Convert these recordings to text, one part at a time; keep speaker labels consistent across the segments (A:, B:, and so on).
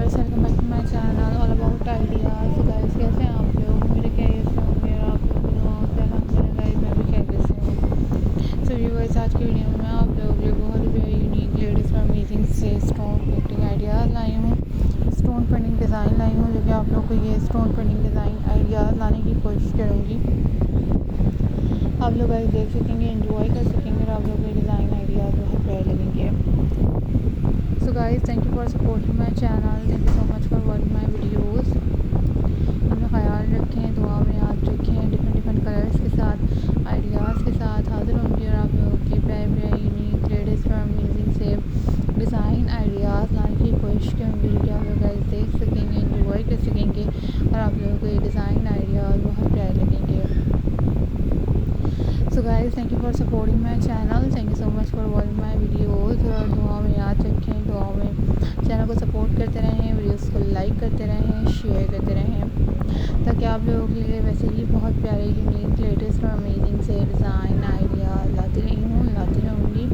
A: Viewers, welcome back to my channel all about ideas. तो guys कैसे हैं आप लोग? मेरे खैरियत से होंगे और आप लोगों की दुआओं से अल्हम्दुलिल्लाह गाइस मैं भी खैरियत से हूँ। सो व्यूअर्स, आज की वीडियो में मैं आप लोगों के लिए बहुत ही यूनिक लेडीज़ में अमेजिंग से स्टोन पेंटिंग आइडियाज़ लाई हूँ, स्टोन पेंटिंग डिज़ाइन लाई हूँ, जो कि आप लोग को ये स्टोन पेंटिंग डिज़ाइन आइडियाज़ लाने की कोशिश करूँगी। आप लोग गाइस देख सकेंगे, एंजॉय कर सकेंगे और आप लोग के डिज़ाइन आइडियाज़ बहुत प्यारे लगेंगे। So guys, thank you for supporting my channel. Thank you so much for watching my videos. अपना ख्याल रखें, दुआ में याद रखें। डिफरेंट कलर्स के साथ, आइडियाज़ के साथ हाजिर होंगी और आप लोगों के प्यारे यूनिक लेटेस्ट और अमेजिंग से डिज़ाइन आइडियाज़ लाने की कोशिश करूँगी, जो कि आप लोग गाइस देख सकेंगे, एंजॉय कर सकेंगे और आप लोगों को ये डिज़ाइन आइडियाज़ बहुत प्यारे लगेंगे। So guys, thank you for supporting my channel. Thank you so much for watching my videos. और दुआ में याद रखें, दुआ में चैनल को सपोर्ट करते रहें, वीडियोस को लाइक करते रहें, शेयर करते रहें, ताकि आप लोगों के लिए वैसे ही बहुत प्यारे यूनिक लेटेस्ट और अमेजिंग से डिज़ाइन आइडिया लाती रहूँगी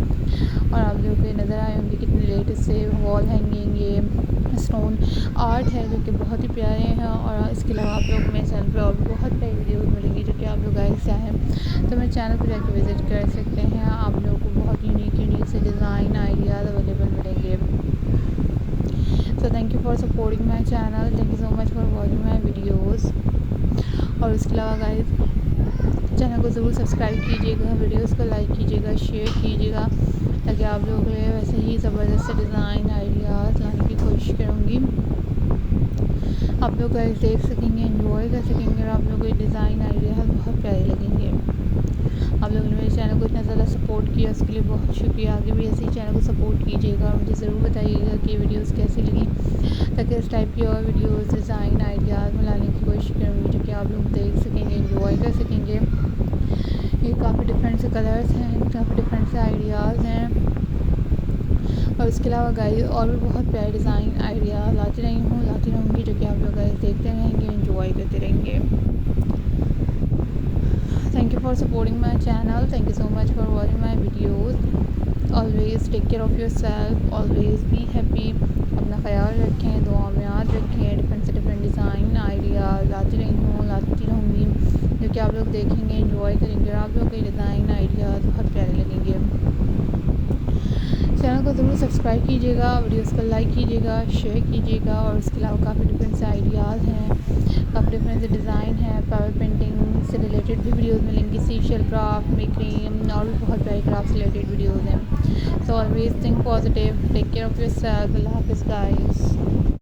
A: और आप लोगों को नज़र आए होंगे कितने लेटेस्ट से वॉल हैंगिंग ये स्टोन आर्ट है, जो कि बहुत ही प्यारे हैं। और इसके अलावा आप लोग मेरे चैनल पर और भी बहुत प्यारी वीडियोस मिलेंगी, जो कि आप लोग गाइस चाहें तो मेरे चैनल पर जाकर विज़िट कर सकते हैं। आप लोगों को बहुत यूनिक से डिज़ाइन आइडियाज़ अवेलेबल मिलेंगे। So thank you for supporting my channel. Thank you so much for watching my videos. और इसके अलावा गाइस चैनल को ज़रूर सब्सक्राइब कीजिएगा, वीडियोस को लाइक कीजिएगा, शेयर कीजिएगा, ताकि आप लोगों के लिए वैसे ही ज़बरदस्त डिज़ाइन आइडियाज़ लाने की कोशिश करूँगी। आप लोग गाइस देख सकेंगे, एंजॉय कर सकेंगे और आप लोगों को डिज़ाइन आइडियाज़ बहुत प्यारे लगेंगे। आप लोगों ने मेरे चैनल को इतना ज़्यादा सपोर्ट किया, उसके लिए बहुत शुक्रिया। आगे भी ऐसे ही चैनल को सपोर्ट कीजिएगा और मुझे ज़रूर बताइएगा कि वीडियोस कैसी लगी, ताकि इस टाइप की और वीडियोस डिज़ाइन आइडियाज़ में लाने की कोशिश करूँगी, जो कि आप लोग देख सकेंगे, एंजॉय कर सकेंगे। ये काफ़ी डिफरेंट से कलर्स हैं, काफ़ी डिफरेंट से आइडियाज़ हैं और इसके अलावा गाइस और भी बहुत प्यारे डिज़ाइन आइडियाज़ लाती रहूँगी, जो कि आप लोग गाइस देखते रहेंगे, एंजॉय करते रहेंगे। Thank you for supporting my channel. Thank you so much for watching my videos. Always take care of yourself. Always be happy. अपना ख्याल रखें, दुआ में याद रखें। डिफरेंट से डिफरेंट डिज़ाइन आइडियाज़ लाती रहूँगी, जो कि आप लोग देखेंगे, एंजॉय करेंगे और आप लोग के डिज़ाइन आइडियाज़ बहुत प्यारे लगेंगे। चैनल को ज़रूर सब्सक्राइब कीजिएगा, वीडियोस को लाइक कीजिएगा, शेयर कीजिएगा। और इसके अलावा काफ़ी डिफरेंट से आइडियाज़ हैं, काफ़ी डिफरेंट से डिज़ाइन है, पावर पेंटिंग से रिलेटेड भी वीडियोस मिलेंगी, सीशल क्राफ्ट, मेकरेम और भी बहुत प्यारे क्राफ्ट से रिलेटेड वीडियोस हैं। So always think positive, take care of yourself. अल्लाह हाफ़िज़ गाइस।